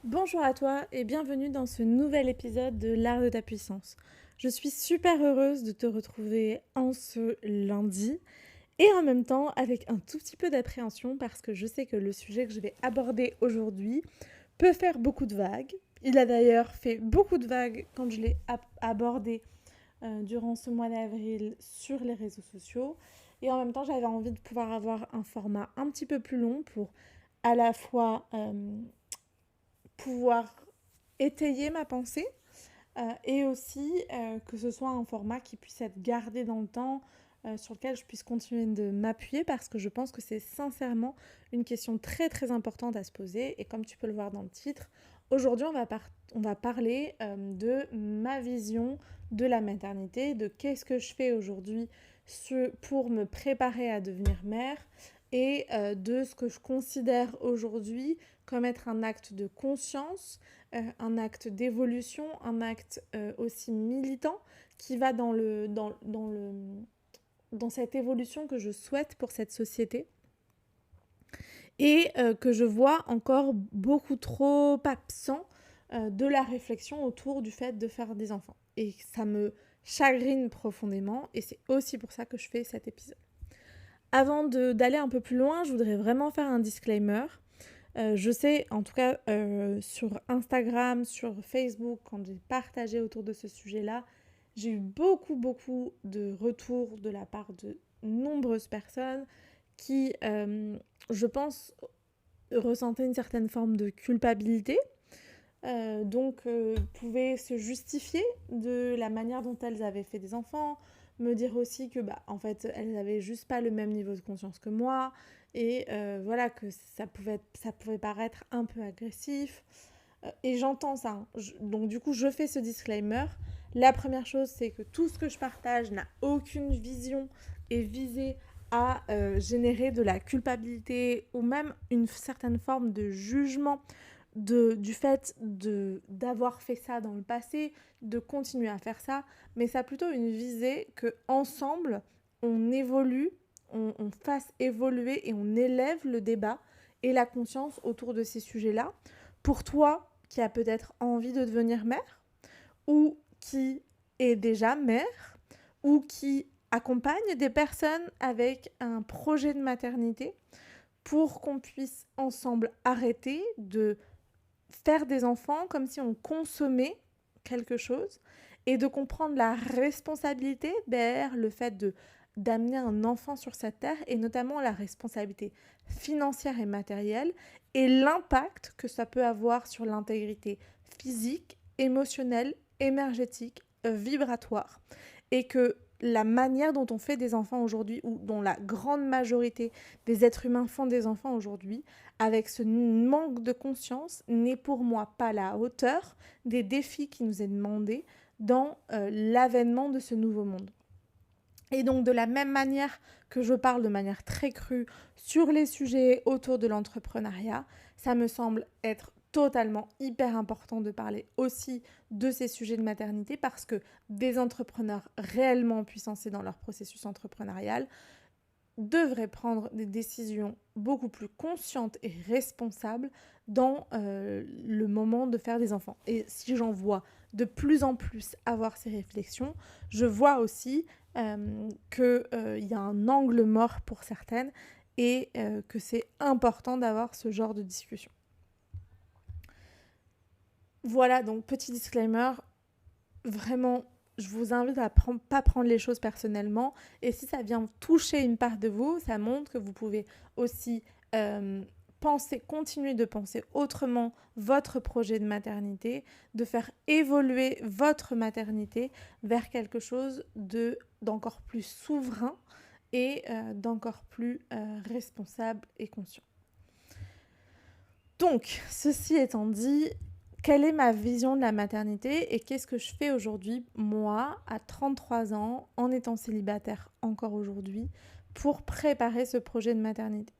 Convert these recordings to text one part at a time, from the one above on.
Bonjour à toi et bienvenue dans ce nouvel épisode de l'art de ta puissance. Je suis super heureuse de te retrouver en ce lundi et en même temps avec un tout petit peu d'appréhension parce que je sais que le sujet que je vais aborder aujourd'hui peut faire beaucoup de vagues. Il a d'ailleurs fait beaucoup de vagues quand je l'ai abordé durant ce mois d'avril sur les réseaux sociaux. Et en même temps, j'avais envie de pouvoir avoir un format un petit peu plus long pour à la fois pouvoir étayer ma pensée et aussi que ce soit un format qui puisse être gardé dans le temps, sur lequel je puisse continuer de m'appuyer parce que je pense que c'est sincèrement une question très très importante à se poser. Et comme tu peux le voir dans le titre, aujourd'hui on va parler de ma vision de la maternité, de qu'est-ce que je fais aujourd'hui pour me préparer à devenir mère et de ce que je considère aujourd'hui comme être un acte de conscience, un acte d'évolution, un acte aussi militant qui va dans cette évolution que je souhaite pour cette société et que je vois encore beaucoup trop absent de la réflexion autour du fait de faire des enfants. Et ça me chagrine profondément et c'est aussi pour ça que je fais cet épisode. Avant d'aller un peu plus loin, je voudrais vraiment faire un disclaimer. Je sais, en tout cas sur Instagram, sur Facebook, quand j'ai partagé autour de ce sujet-là, j'ai eu beaucoup de retours de la part de nombreuses personnes qui, je pense, ressentaient une certaine forme de culpabilité, pouvaient se justifier de la manière dont elles avaient fait des enfants, me dire aussi que en fait elles avaient juste pas le même niveau de conscience que moi et voilà que ça pouvait paraître un peu agressif. Et j'entends ça, hein. Donc du coup je fais ce disclaimer. La première chose, c'est que tout ce que je partage n'a aucune vision et visée à générer de la culpabilité ou même une certaine forme de jugement du fait d'avoir fait ça dans le passé, de continuer à faire ça, mais ça a plutôt une visée que ensemble on évolue, on fasse évoluer et on élève le débat et la conscience autour de ces sujets-là. Pour toi qui a peut-être envie de devenir mère ou qui est déjà mère ou qui accompagne des personnes avec un projet de maternité, pour qu'on puisse ensemble arrêter de faire des enfants comme si on consommait quelque chose et de comprendre la responsabilité derrière le fait d'amener un enfant sur cette terre et notamment la responsabilité financière et matérielle et l'impact que ça peut avoir sur l'intégrité physique, émotionnelle, énergétique, vibratoire et que la manière dont on fait des enfants aujourd'hui ou dont la grande majorité des êtres humains font des enfants aujourd'hui avec ce manque de conscience n'est pour moi pas à la hauteur des défis qui nous est demandé dans l'avènement de ce nouveau monde. Et donc de la même manière que je parle de manière très crue sur les sujets autour de l'entrepreneuriat, ça me semble être totalement hyper important de parler aussi de ces sujets de maternité parce que des entrepreneurs réellement puissancés dans leur processus entrepreneurial devrait prendre des décisions beaucoup plus conscientes et responsables dans le moment de faire des enfants. Et si j'en vois de plus en plus avoir ces réflexions, je vois aussi qu'il y a un angle mort pour certaines et que c'est important d'avoir ce genre de discussion. Voilà, donc petit disclaimer, vraiment, je vous invite à pas prendre les choses personnellement. Et si ça vient toucher une part de vous, ça montre que vous pouvez aussi continuer de penser autrement votre projet de maternité, de faire évoluer votre maternité vers quelque chose d'encore plus souverain et d'encore plus responsable et conscient. Donc, ceci étant dit, quelle est ma vision de la maternité et qu'est-ce que je fais aujourd'hui, moi, à 33 ans, en étant célibataire encore aujourd'hui, pour préparer ce projet de maternité.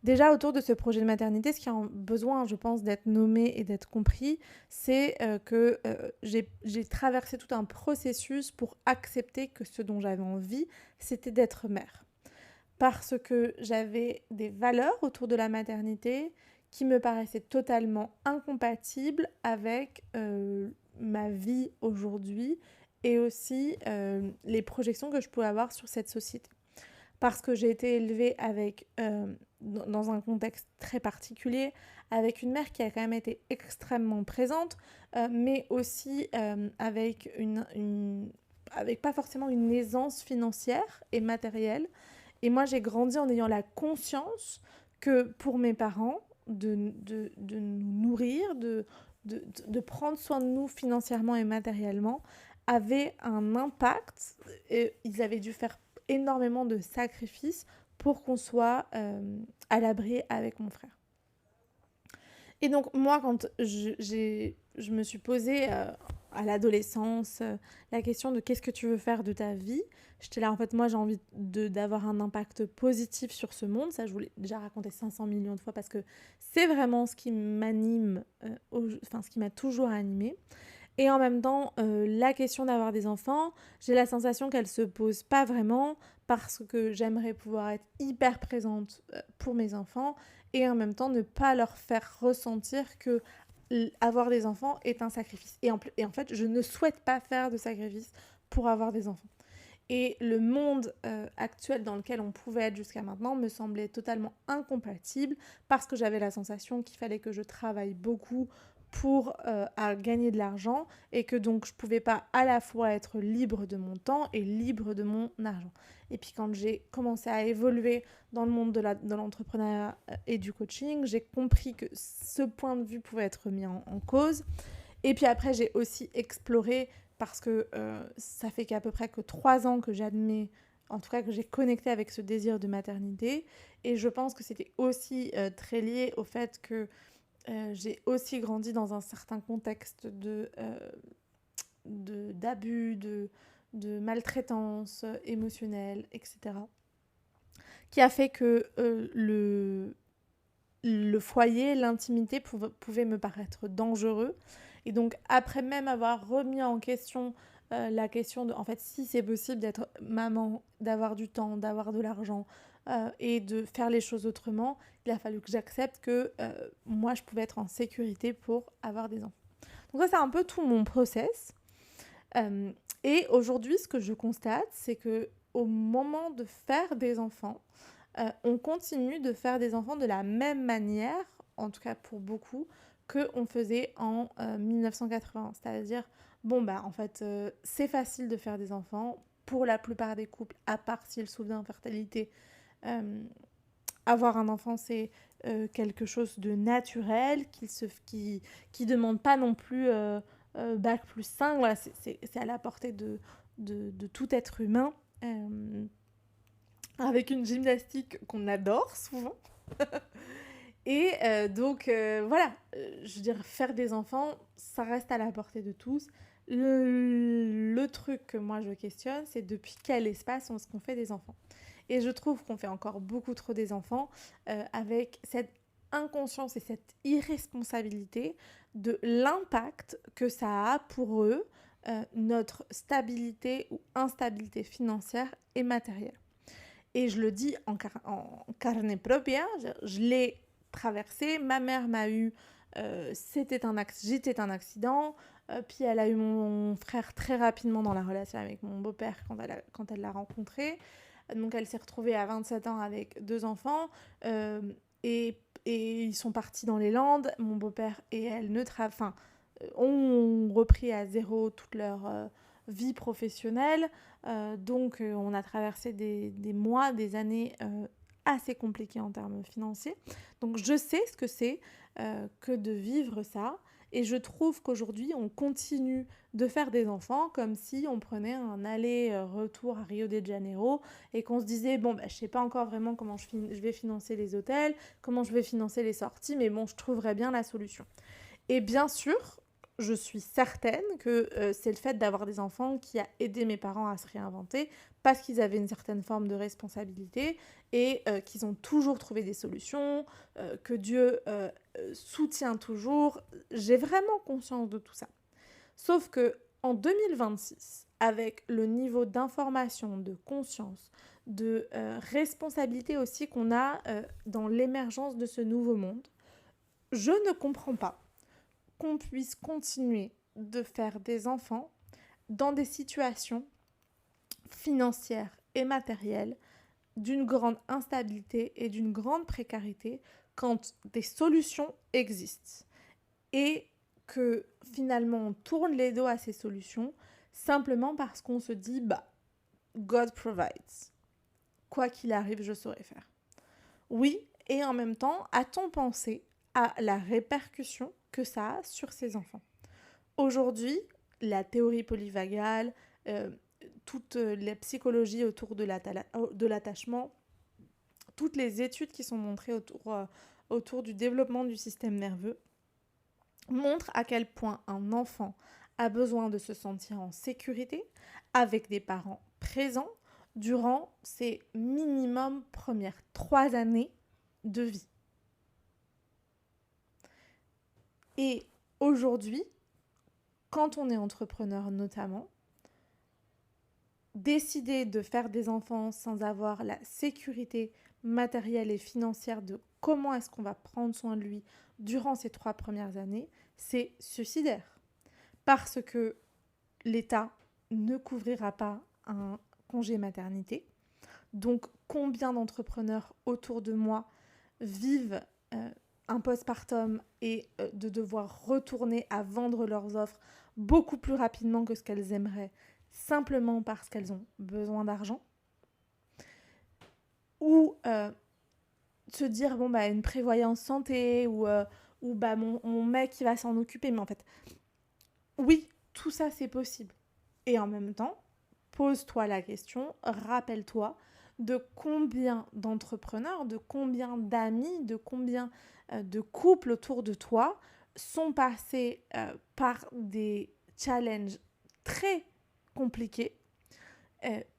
Déjà, autour de ce projet de maternité, ce qui a besoin, je pense, d'être nommé et d'être compris, c'est que j'ai traversé tout un processus pour accepter que ce dont j'avais envie, c'était d'être mère. Parce que j'avais des valeurs autour de la maternité qui me paraissaient totalement incompatibles avec ma vie aujourd'hui et aussi les projections que je pouvais avoir sur cette société. Parce que j'ai été élevée avec, dans un contexte très particulier, avec une mère qui a quand même été extrêmement présente, mais aussi avec avec pas forcément une aisance financière et matérielle. Et moi, j'ai grandi en ayant la conscience que pour mes parents, de nous nourrir, de prendre soin de nous financièrement et matériellement, avait un impact. Et ils avaient dû faire énormément de sacrifices pour qu'on soit à l'abri avec mon frère. Et donc moi, quand je me suis posée à l'adolescence la question de qu'est-ce que tu veux faire de ta vie, j'étais là, en fait, moi j'ai envie d'avoir un impact positif sur ce monde. Ça, je vous l'ai déjà raconté 500 millions de fois parce que c'est vraiment ce qui m'anime, enfin ce qui m'a toujours animée. Et en même temps, la question d'avoir des enfants, j'ai la sensation qu'elle se pose pas vraiment parce que j'aimerais pouvoir être hyper présente pour mes enfants et en même temps ne pas leur faire ressentir que avoir des enfants est un sacrifice. Et en fait, je ne souhaite pas faire de sacrifice pour avoir des enfants. Et le monde actuel dans lequel on pouvait être jusqu'à maintenant me semblait totalement incompatible parce que j'avais la sensation qu'il fallait que je travaille beaucoup pour à gagner de l'argent et que donc je pouvais pas à la fois être libre de mon temps et libre de mon argent. Et puis quand j'ai commencé à évoluer dans le monde de l'entrepreneuriat et du coaching, j'ai compris que ce point de vue pouvait être mis en cause. Et puis après, j'ai aussi exploré parce que ça fait qu'à peu près que 3 ans que j'admets, en tout cas que j'ai connecté avec ce désir de maternité. Et je pense que c'était aussi très lié au fait que j'ai aussi grandi dans un certain contexte d'abus, de maltraitance émotionnelle, etc. Qui a fait que le foyer, l'intimité pouvait me paraître dangereux. Et donc, après même avoir remis en question la question de, en fait, si c'est possible d'être maman, d'avoir du temps, d'avoir de l'argent et de faire les choses autrement, il a fallu que j'accepte que moi, je pouvais être en sécurité pour avoir des enfants. Donc ça, c'est un peu tout mon process. Et aujourd'hui, ce que je constate, c'est que au moment de faire des enfants, on continue de faire des enfants de la même manière, en tout cas pour beaucoup, qu'on faisait en 1980. C'est-à-dire, bon, bah, en fait, c'est facile de faire des enfants. Pour la plupart des couples, à part s'ils souffrent d'infertilité, avoir un enfant, c'est quelque chose de naturel, qui demande pas non plus bac plus 5. Voilà, c'est à la portée de tout être humain. Avec une gymnastique qu'on adore souvent. Et donc, voilà, je veux dire, faire des enfants, ça reste à la portée de tous. Le truc que moi je questionne, c'est depuis quel espace est-ce qu'on fait des enfants. Et je trouve qu'on fait encore beaucoup trop des enfants avec cette inconscience et cette irresponsabilité de l'impact que ça a pour eux, notre stabilité ou instabilité financière et matérielle. Et je le dis en carne propria, je l'ai traversé. Ma mère m'a eu, j'étais un accident, puis elle a eu mon frère très rapidement dans la relation avec mon beau-père quand elle l'a rencontré. Donc elle s'est retrouvée à 27 ans avec 2 enfants, et ils sont partis dans les Landes. Mon beau-père et elle ont repris à zéro toute leur vie professionnelle. Donc on a traversé des mois, des années assez compliquées en termes financiers. Donc je sais ce que c'est que de vivre ça. Et je trouve qu'aujourd'hui, on continue de faire des enfants comme si on prenait un aller-retour à Rio de Janeiro et qu'on se disait, bon, bah, je ne sais pas encore vraiment comment je vais financer les hôtels, comment je vais financer les sorties, mais bon, je trouverai bien la solution. Et bien sûr, je suis certaine que c'est le fait d'avoir des enfants qui a aidé mes parents à se réinventer parce qu'ils avaient une certaine forme de responsabilité et qu'ils ont toujours trouvé des solutions, que Dieu soutient toujours. J'ai vraiment conscience de tout ça. Sauf que en 2026, avec le niveau d'information, de conscience, de responsabilité aussi qu'on a dans l'émergence de ce nouveau monde, Je ne comprends pas qu'on puisse continuer de faire des enfants dans des situations financières et matérielles d'une grande instabilité et d'une grande précarité quand des solutions existent. Et que finalement on tourne les dos à ces solutions simplement parce qu'on se dit God provides. Quoi qu'il arrive, je saurai faire. Oui, et en même temps, a-t-on pensé à la répercussion que ça a sur ses enfants? Aujourd'hui, la théorie polyvagale, euh, toute la psychologie autour de l'attachement, toutes les études qui sont montrées autour du développement du système nerveux montrent à quel point un enfant a besoin de se sentir en sécurité avec des parents présents durant ses minimum premières 3 années de vie. Et aujourd'hui, quand on est entrepreneur notamment, décider de faire des enfants sans avoir la sécurité matérielle et financière de comment est-ce qu'on va prendre soin de lui durant ces 3 premières années, c'est suicidaire. Parce que l'État ne couvrira pas un congé maternité. Donc, combien d'entrepreneurs autour de moi vivent un postpartum et de devoir retourner à vendre leurs offres beaucoup plus rapidement que ce qu'elles aimeraient, simplement parce qu'elles ont besoin d'argent. Ou se dire, une prévoyance santé, ou mon mec, il va s'en occuper. Mais en fait, oui, tout ça, c'est possible. Et en même temps, pose-toi la question, rappelle-toi de combien d'entrepreneurs, de combien d'amis, de combien de couples autour de toi sont passés par des challenges très compliqués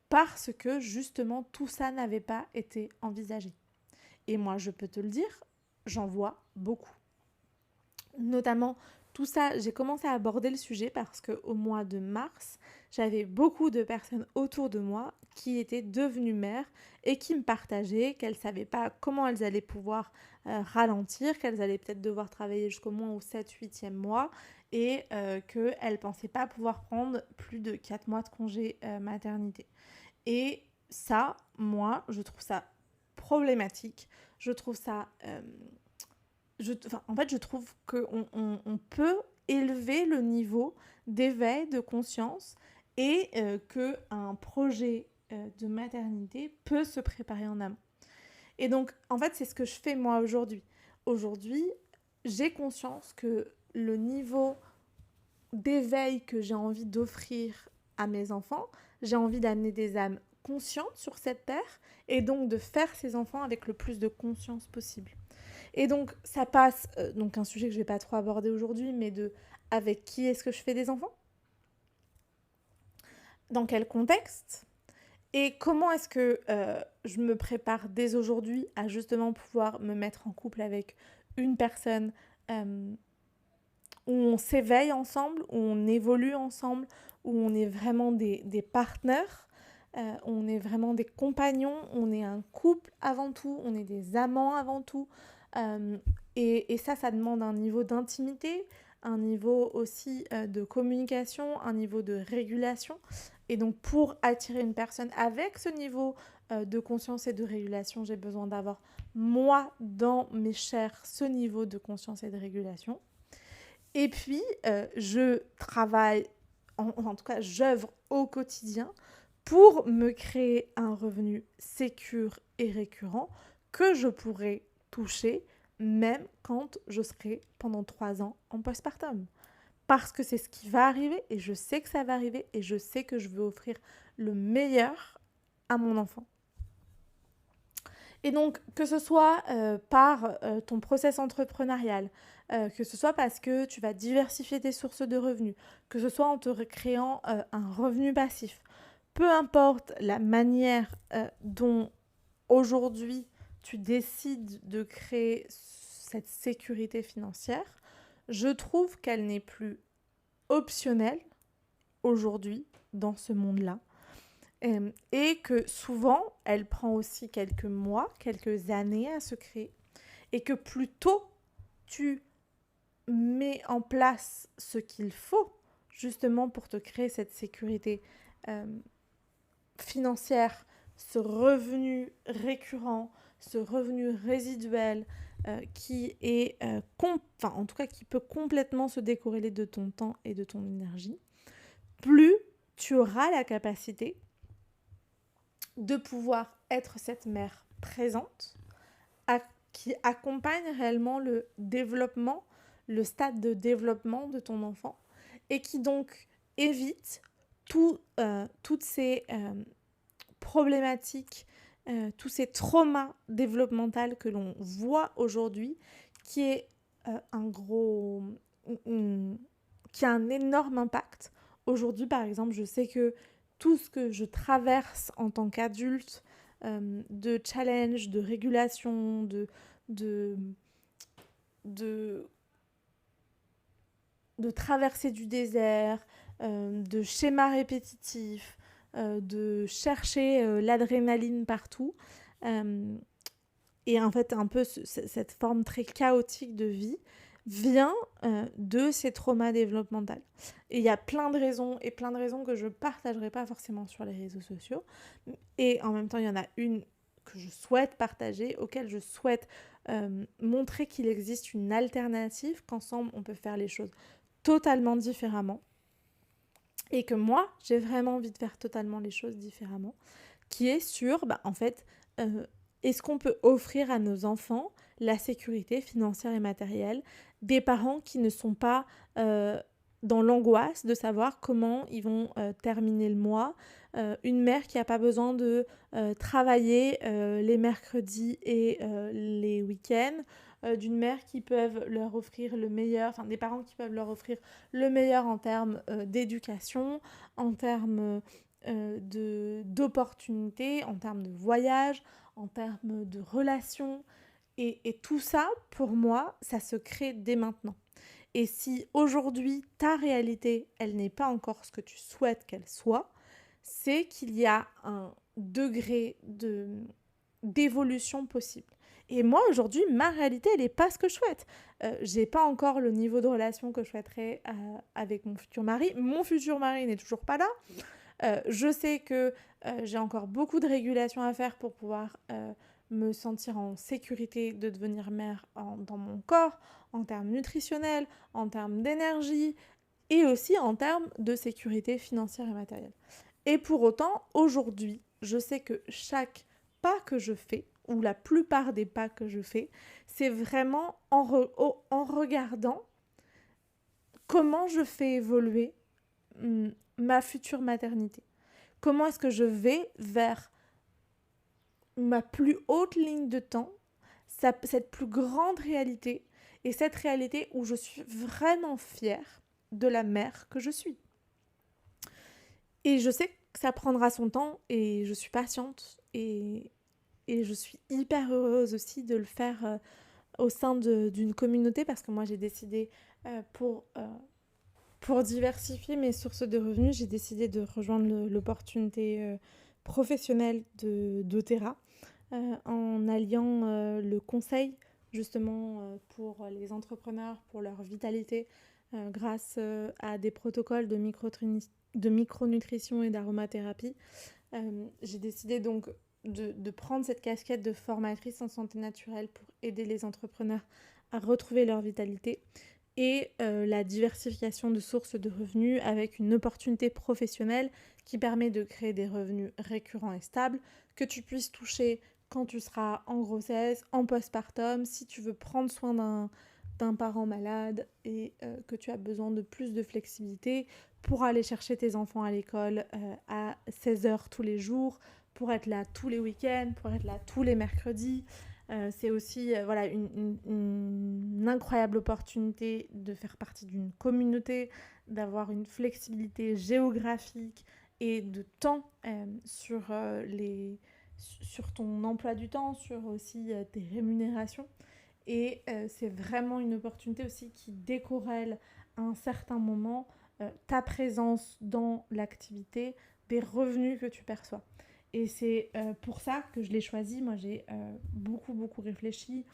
parce que justement tout ça n'avait pas été envisagé. Et moi, je peux te le dire, j'en vois beaucoup. Notamment, tout ça, j'ai commencé à aborder le sujet parce qu'au mois de mars, j'avais beaucoup de personnes autour de moi qui étaient devenues mères et qui me partageaient qu'elles ne savaient pas comment elles allaient pouvoir ralentir, qu'elles allaient peut-être devoir travailler jusqu'au moins au 7-8e mois et qu'elles ne pensaient pas pouvoir prendre plus de 4 mois de congé maternité. Et ça, moi, je trouve ça problématique. Je trouve ça... je trouve qu'on peut élever le niveau d'éveil, de conscience et qu'un projet de maternité peut se préparer en amont. Et donc, en fait, c'est ce que je fais moi aujourd'hui. Aujourd'hui, j'ai conscience que le niveau d'éveil que j'ai envie d'offrir à mes enfants, j'ai envie d'amener des âmes conscientes sur cette terre et donc de faire ces enfants avec le plus de conscience possible. Et donc, ça passe, donc un sujet que je ne vais pas trop aborder aujourd'hui, mais de avec qui est-ce que je fais des enfants? Dans quel contexte? Et comment est-ce que je me prépare dès aujourd'hui à justement pouvoir me mettre en couple avec une personne où on s'éveille ensemble, où on évolue ensemble, où on est vraiment des partenaires, on est vraiment des compagnons, on est un couple avant tout, on est des amants avant tout. Et ça demande un niveau d'intimité, un niveau aussi de communication, un niveau de régulation. Et donc pour attirer une personne avec ce niveau de conscience et de régulation, j'ai besoin d'avoir moi dans mes chairs ce niveau de conscience et de régulation. Et puis je travaille, en tout cas j'œuvre au quotidien pour me créer un revenu sécure et récurrent que je pourrai toucher même quand je serai pendant 3 ans en postpartum. Parce que c'est ce qui va arriver et je sais que ça va arriver et je sais que je veux offrir le meilleur à mon enfant. Et donc, que ce soit par ton process entrepreneurial, que ce soit parce que tu vas diversifier tes sources de revenus, que ce soit en te créant un revenu passif, peu importe la manière dont aujourd'hui tu décides de créer cette sécurité financière, je trouve qu'elle n'est plus optionnelle aujourd'hui dans ce monde-là. Et que souvent, elle prend aussi quelques mois, quelques années à se créer. Et que plus tôt tu mets en place ce qu'il faut justement pour te créer cette sécurité financière, ce revenu récurrent, ce revenu résiduel qui est, en tout cas qui peut complètement se décorréler de ton temps et de ton énergie, plus tu auras la capacité de pouvoir être cette mère présente qui accompagne réellement le développement, le stade de développement de ton enfant et qui donc évite toutes ces problématiques, tous ces traumas développementaux que l'on voit aujourd'hui, qui est qui a un énorme impact. Aujourd'hui, par exemple, je sais que tout ce que je traverse en tant qu'adulte, de challenge, de régulation, de traversée du désert, de schémas répétitifs, de chercher l'adrénaline partout. Et en fait, un peu cette forme très chaotique de vie vient de ces traumas développementaux. Et il y a plein de raisons que je ne partagerai pas forcément sur les réseaux sociaux. Et en même temps, il y en a une que je souhaite partager, auquel je souhaite montrer qu'il existe une alternative, qu'ensemble, on peut faire les choses totalement différemment. Et que moi, j'ai vraiment envie de faire totalement les choses différemment, qui est sur, en fait, est-ce qu'on peut offrir à nos enfants la sécurité financière et matérielle des parents qui ne sont pas dans l'angoisse de savoir comment ils vont terminer le mois, une mère qui n'a pas besoin de travailler les mercredis et les week-ends, d'une mère qui peuvent leur offrir le meilleur, des parents qui peuvent leur offrir le meilleur en termes d'éducation, en termes d'opportunités, en termes de voyage, en termes de relations. Et tout ça, pour moi, ça se crée dès maintenant. Et si aujourd'hui, ta réalité, elle n'est pas encore ce que tu souhaites qu'elle soit, c'est qu'il y a un degré d'évolution possible. Et moi, aujourd'hui, ma réalité, elle n'est pas ce que je souhaite. J'ai pas encore le niveau de relation que je souhaiterais avec mon futur mari. Mon futur mari n'est toujours pas là. Je sais que j'ai encore beaucoup de régulation à faire pour pouvoir me sentir en sécurité de devenir mère dans mon corps, en termes nutritionnels, en termes d'énergie et aussi en termes de sécurité financière et matérielle. Et pour autant, aujourd'hui, je sais que chaque pas que je fais, ou la plupart des pas que je fais, c'est vraiment en regardant comment je fais évoluer ma future maternité. Comment est-ce que je vais vers ma plus haute ligne de temps, cette plus grande réalité, et cette réalité où je suis vraiment fière de la mère que je suis. Et je sais que ça prendra son temps, et je suis patiente, et je suis hyper heureuse aussi de le faire au sein d'une communauté, parce que moi j'ai décidé pour diversifier mes sources de revenus, j'ai décidé de rejoindre l'opportunité professionnelle doTERRA en alliant le conseil justement pour les entrepreneurs, pour leur vitalité, grâce à des protocoles de micronutrition et d'aromathérapie. J'ai décidé donc de prendre cette casquette de formatrice en santé naturelle pour aider les entrepreneurs à retrouver leur vitalité et la diversification de sources de revenus avec une opportunité professionnelle qui permet de créer des revenus récurrents et stables que tu puisses toucher quand tu seras en grossesse, en postpartum, si tu veux prendre soin d'un parent malade et que tu as besoin de plus de flexibilité pour aller chercher tes enfants à l'école à 16h tous les jours, pour être là tous les week-ends, pour être là tous les mercredis. C'est aussi une incroyable opportunité de faire partie d'une communauté, d'avoir une flexibilité géographique et de temps sur ton emploi du temps, sur aussi tes rémunérations. Et c'est vraiment une opportunité aussi qui décorrèle à un certain moment ta présence dans l'activité, des revenus que tu perçois. Et c'est pour ça que je l'ai choisi. Moi, j'ai beaucoup réfléchi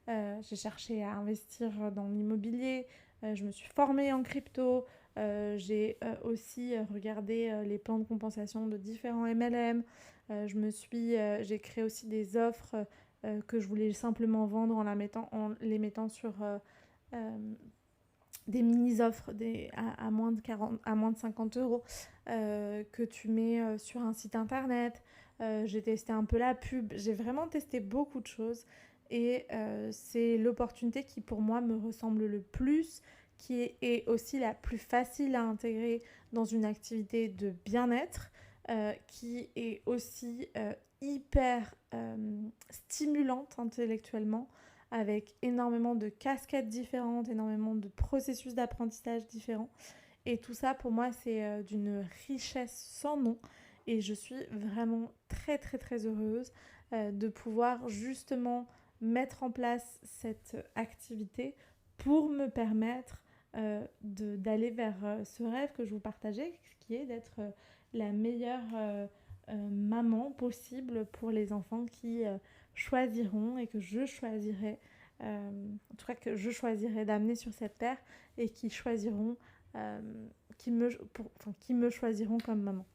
j'ai cherché à investir dans l'immobilier, je me suis formée en crypto, j'ai aussi regardé les plans de compensation de différents MLM. J'ai créé aussi des offres que je voulais simplement vendre en les mettant sur euh, des mini-offres à moins de 40, à moins de 50 euros que tu mets sur un site internet. J'ai testé un peu la pub, j'ai vraiment testé beaucoup de choses et c'est l'opportunité qui pour moi me ressemble le plus, est aussi la plus facile à intégrer dans une activité de bien-être, qui est aussi hyper stimulante intellectuellement, avec énormément de casquettes différentes, énormément de processus d'apprentissage différents. Et tout ça, pour moi, c'est d'une richesse sans nom. Et je suis vraiment très, très, très heureuse de pouvoir justement mettre en place cette activité pour me permettre d'aller vers ce rêve que je vous partageais, qui est d'être la meilleure maman possible pour les enfants qui choisiront et que je choisirai, en tout cas que je choisirai d'amener sur cette terre et qui choisiront, euh, qui me choisiront comme maman.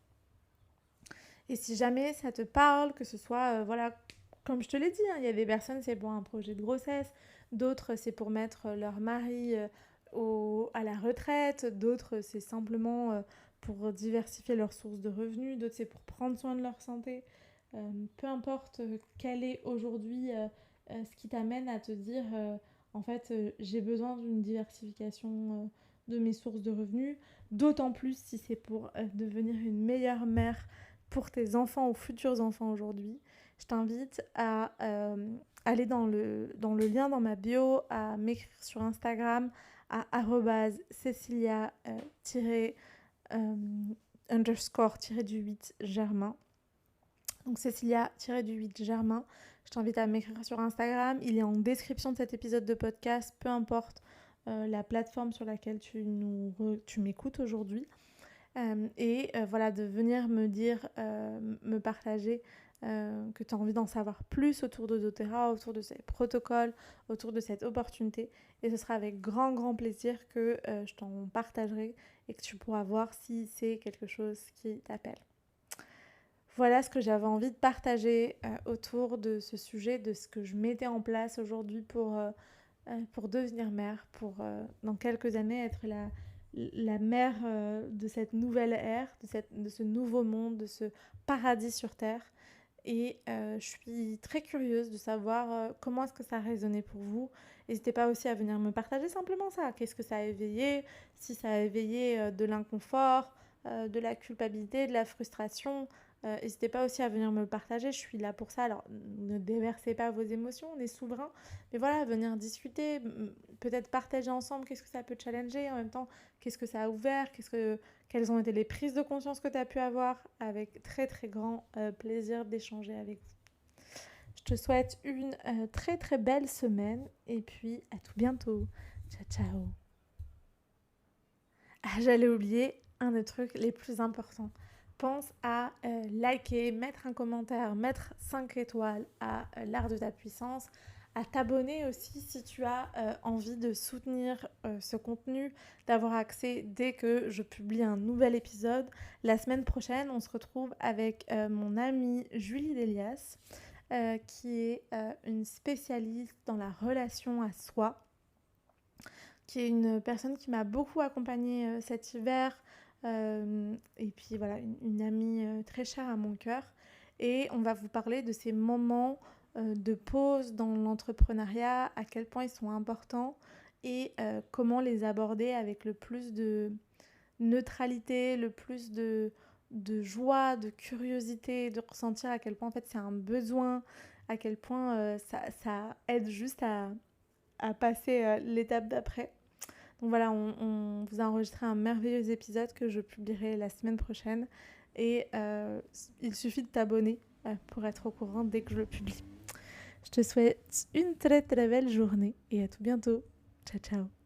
Et si jamais ça te parle, que ce soit, voilà, comme je te l'ai dit, hein, il y a des personnes, c'est pour un projet de grossesse, d'autres, c'est pour mettre leur mari à la retraite, d'autres, c'est simplement pour diversifier leurs sources de revenus, d'autres, c'est pour prendre soin de leur santé. Peu importe quel est aujourd'hui ce qui t'amène à te dire, en fait, j'ai besoin d'une diversification de mes sources de revenus, d'autant plus si c'est pour devenir une meilleure mère pour tes enfants ou futurs enfants aujourd'hui. Je t'invite à aller dans le lien dans ma bio, à m'écrire sur Instagram à @cecilia underscore du 8 Germain. Donc Cecilia-du-8 Germain. Je t'invite à m'écrire sur Instagram. Il est en description de cet épisode de podcast, peu importe la plateforme sur laquelle tu m'écoutes aujourd'hui. Voilà, de venir me dire, me partager que tu as envie d'en savoir plus autour de doTERRA, autour de ces protocoles, autour de cette opportunité. Et ce sera avec grand, grand plaisir que je t'en partagerai et que tu pourras voir si c'est quelque chose qui t'appelle. Voilà ce que j'avais envie de partager autour de ce sujet, de ce que je mettais en place aujourd'hui pour devenir mère, pour dans quelques années être la mère de cette nouvelle ère, de ce nouveau monde, de ce paradis sur Terre. Et je suis très curieuse de savoir comment est-ce que ça a résonné pour vous. N'hésitez pas aussi à venir me partager simplement ça. Qu'est-ce que ça a éveillé? Si ça a éveillé de l'inconfort, de la culpabilité, de la frustration. N'hésitez pas aussi à venir me le partager, je suis là pour ça. Alors, ne déversez pas vos émotions, on est souverain. Mais voilà, venir discuter, peut-être partager ensemble qu'est-ce que ça peut challenger. En même temps, qu'est-ce que ça a ouvert, quelles ont été les prises de conscience que tu as pu avoir. Avec très très grand plaisir d'échanger avec vous. Je te souhaite une très très belle semaine et puis à tout bientôt. Ciao ciao. Ah, j'allais oublier un des trucs les plus importants. Pense à liker, mettre un commentaire, mettre 5 étoiles à l'art de ta puissance, à t'abonner aussi si tu as envie de soutenir ce contenu, d'avoir accès dès que je publie un nouvel épisode. La semaine prochaine, on se retrouve avec mon amie Julie Delias, qui est une spécialiste dans la relation à soi, qui est une personne qui m'a beaucoup accompagnée cet hiver, et puis voilà, une amie très chère à mon cœur. Et on va vous parler de ces moments de pause dans l'entrepreneuriat, à quel point ils sont importants et comment les aborder avec le plus de neutralité, le plus de joie, de curiosité, de ressentir à quel point en fait c'est un besoin, à quel point ça aide juste à passer l'étape d'après. Donc voilà, on vous a enregistré un merveilleux épisode que je publierai la semaine prochaine. Et il suffit de t'abonner pour être au courant dès que je le publie. Je te souhaite une très très belle journée et à tout bientôt. Ciao ciao.